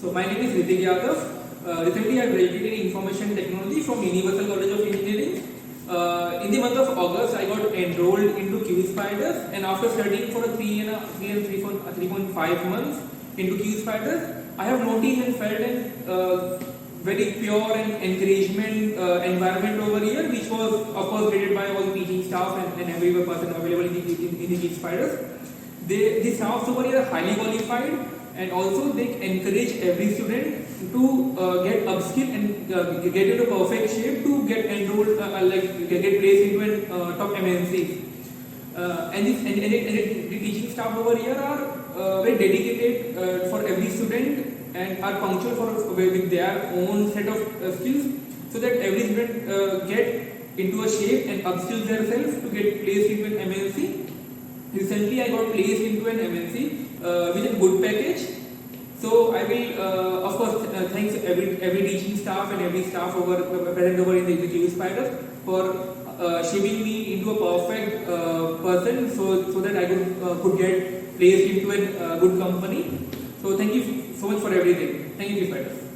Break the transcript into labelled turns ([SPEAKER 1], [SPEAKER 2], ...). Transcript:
[SPEAKER 1] So my name is Ritik Yadav. Recently I graduated in Information Technology from Universal College of Engineering. In the month of August, I got enrolled into Qspiders, and after studying for 3.5 months into Qspiders, I have noticed and felt a very pure and encouragement environment over here, which was of course graded by all the teaching staff and every person available in the Qspiders. The staffs over here are highly qualified, and also they encourage every student to get upskill and get into perfect shape to get enrolled, get placed into a top MNC. And the teaching staff over here are very dedicated for every student and are punctual with their own set of skills, so that every student get into a shape and upskill themselves to get placed into an MNC. Recently, I got placed into an MNC with a good package. So I will, of course, thanks every teaching staff and every staff present over in the Qspiders for shaping me into a perfect person, so that I could get placed into a good company. So thank you so much for everything. Thank you, Qspiders.